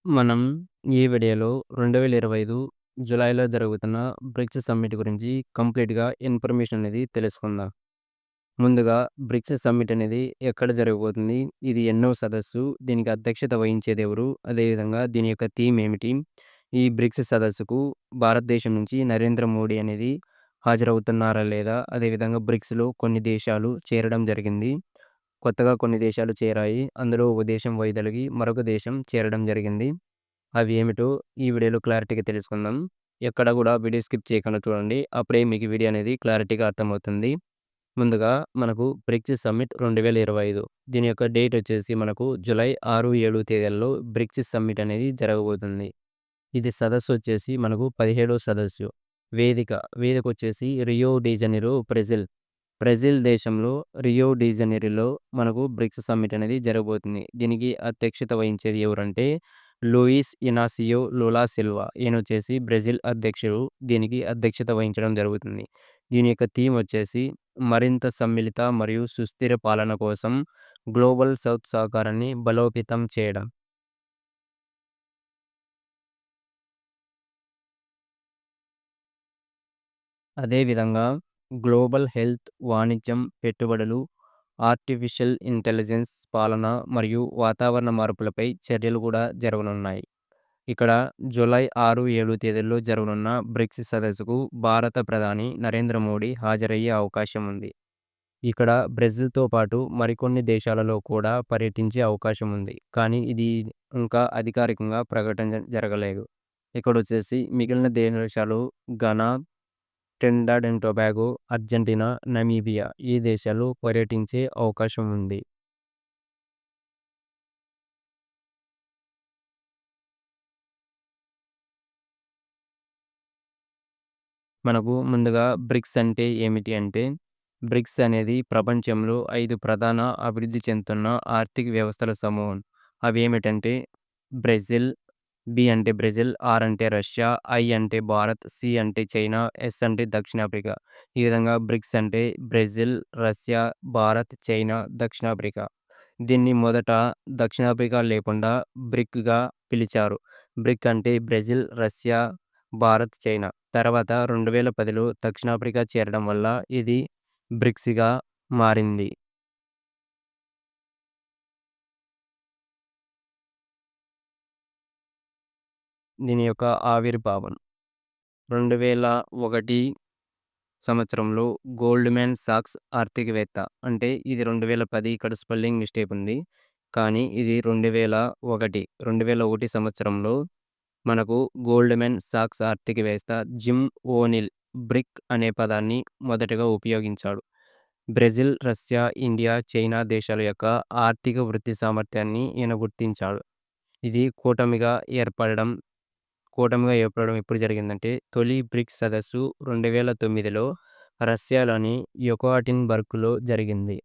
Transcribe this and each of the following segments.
మనం ఈ వీడియోలో 2025 జులైలో జరుగుతున్న బ్రిక్స్ సమ్మిట్ గురించి కంప్లీట్‌గా ఇన్ఫర్మేషన్ అనేది తెలుసుకుందాం. ముందుగా బ్రిక్స్ సమ్మిట్ అనేది ఎక్కడ జరగబోతుంది? ఇది ఎన్నో సదస్సు? దీనికి అధ్యక్షత వహించేదెవరు? అదేవిధంగా దీని యొక్క థీమ్ ఏమిటి? ఈ బ్రిక్స్ సదస్సుకు భారతదేశం నుంచి నరేంద్ర మోడీ అనేది హాజరవుతున్నారా లేదా? అదేవిధంగా బ్రిక్స్‌లో కొన్ని దేశాలు చేరడం జరిగింది. కొత్తగా కొన్ని దేశాలు చేరాయి. అందులో ఒక దేశం వైదొలిగి మరొక దేశం చేరడం జరిగింది. అవి ఏమిటో ఈ వీడియోలో క్లారిటీగా తెలుసుకుందాం. ఎక్కడ గూడా వీడియో స్కిప్ చేయకుండా చూడండి. అప్పుడే మీకు వీడియో అనేది క్లారిటీగా అర్థమవుతుంది. ముందుగా మనకు బ్రిక్స్ సమ్మిట్ 2025 దీని యొక్క డేట్ వచ్చేసి మనకు జూలై 6, 7 తేదీల్లో బ్రిక్స్ సమ్మిట్ అనేది జరగబోతుంది. ఇది సదస్సు వచ్చేసి మనకు 17వ సదస్సు. వేదిక, వేదిక వచ్చేసి Rio de Janeiro, Brazil. Brazil దేశంలో రియో డి జనీరోలో మనకు బ్రిక్స్ సమ్మిట్ అనేది జరగబోతుంది. దీనికి అధ్యక్షత వహించేది ఎవరంటే లూయిస్ ఇనాసియో లూలా సిల్వా. ఈయనొచ్చేసి బ్రెజిల్ అధ్యక్షుడు. దీనికి అధ్యక్షత వహించడం జరుగుతుంది. దీని యొక్క థీమ్ వచ్చేసి మరింత సమ్మిళిత మరియు సుస్థిర పాలన కోసం గ్లోబల్ సౌత్ సహకారాన్ని బలోపేతం చేయడం. అదేవిధంగా గ్లోబల్ హెల్త్, వాణిజ్యం, పెట్టుబడులు, ఆర్టిఫిషియల్ ఇంటెలిజెన్స్, పాలన మరియు వాతావరణ మార్పులపై చర్యలు కూడా జరగనున్నాయి. ఇక్కడ జూలై 6, 7 తేదీల్లో జరగనున్న బ్రిక్స్ సదస్సుకు భారత ప్రధాని నరేంద్ర మోడీ హాజరయ్యే అవకాశం ఉంది. ఇక్కడ బ్రెజిల్‌తో పాటు మరికొన్ని దేశాలలో కూడా పర్యటించే అవకాశం ఉంది. కానీ ఇది ఇంకా అధికారికంగా ప్రకటన జరగలేదు. ఇక్కడొచ్చేసి మిగిలిన దేశాలు Ghana, Trinidad and Tobago, Argentina, Namibia ఈ దేశాలు పర్యటించే అవకాశం ఉంది. మనకు ముందుగా బ్రిక్స్ అంటే ఏమిటి అంటే, బ్రిక్స్ అనేది ప్రపంచంలో 5 ప్రధాన అభివృద్ధి చెందుతున్న ఆర్థిక వ్యవస్థల సమూహం. అవేమిటంటే బ్రెజిల్, బి అంటే బ్రెజిల్, ఆర్ అంటే రష్యా, ఐ అంటే భారత్, సి అంటే చైనా, ఎస్ అంటే దక్షిణాఫ్రికా. ఈ విధంగా బ్రిక్స్ అంటే బ్రెజిల్, రష్యా, భారత్, చైనా, దక్షిణాఫ్రికా. దీన్ని మొదట దక్షిణాఫ్రికా లేకుండా బ్రిక్‌గా పిలిచారు. బ్రిక్ అంటే బ్రెజిల్, రష్యా, భారత్, చైనా. తర్వాత 2010లో దక్షిణాఫ్రికా చేరడం వల్ల ఇది బ్రిక్స్‌గా మారింది. దీని యొక్క ఆవిర్భావం 2001 సంవత్సరంలో గోల్డ్‌మ్యాన్ సాక్స్ ఆర్థికవేత్త, అంటే ఇది 2010, ఇక్కడ స్పెల్లింగ్ మిస్టేక్ ఉంది. కానీ ఇది 2001 సంవత్సరంలో మనకు గోల్డ్‌మ్యాన్ సాక్స్ ఆర్థికవేత్త జిమ్ ఓనీల్ బ్రిక్ అనే పదాన్ని మొదటగా ఉపయోగించాడు. బ్రెజిల్, రష్యా, ఇండియా, చైనా దేశాల యొక్క ఆర్థిక వృద్ధి సామర్థ్యాన్ని ఈయన గుర్తించాడు. ఇది కూటమిగా ఏర్పడడం ఎప్పుడు జరిగిందంటే, తొలి బ్రిక్స్ సదస్సు 2009లో రష్యాలోని యెకాటెరిన్బర్గ్‌లో జరిగింది.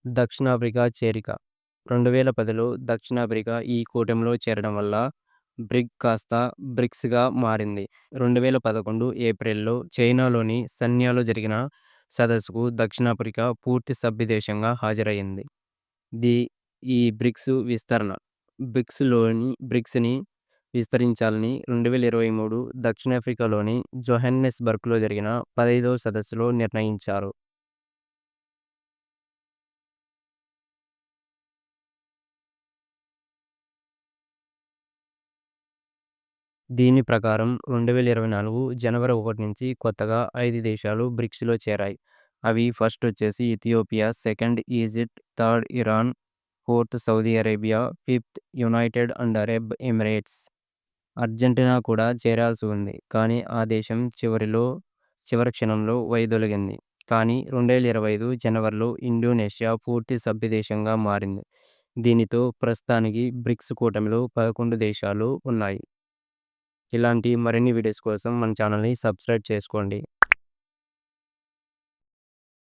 దక్షిణాఫ్రికా చేరిక 2010లో దక్షిణాఫ్రికా ఈ కూటమిలో చేరడం వల్ల బ్రిక్ కాస్త బ్రిక్స్‌గా మారింది. 2011 ఏప్రిల్‌లో చైనాలోని సన్యాలో జరిగిన సదస్సుకు దక్షిణాఫ్రికా పూర్తి సభ్యదేశంగా హాజరయింది. ది ఈ బ్రిక్స్‌ని విస్తరించాలని 2023 దక్షిణాఫ్రికాలోని జోహాన్నెస్బర్గ్‌లో జరిగిన 15వ సదస్సులో నిర్ణయించారు. దీని ప్రకారం 2024 జనవరి 1 నుంచి కొత్తగా 5 దేశాలు బ్రిక్స్‌లో చేరాయి. అవి ఫస్ట్ వచ్చేసి Ethiopia, second Egypt, third Iran, fourth Saudi Arabia, fifth United and Arab Emirates. Argentina కూడా చేరాల్సి ఉంది. కానీ ఆ దేశం చివరి క్షణంలో వైదొలిగింది. కానీ 2025 జనవరిలో ఇండోనేషియా పూర్తి సభ్యదేశంగా మారింది. దీనితో ప్రస్తుతానికి బ్రిక్స్ కూటమిలో 11 దేశాలు ఉన్నాయి. ఇలాంటి మరిన్ని వీడియోస్ కోసం మన ఛానల్‌ని సబ్స్క్రైబ్ చేసుకోండి.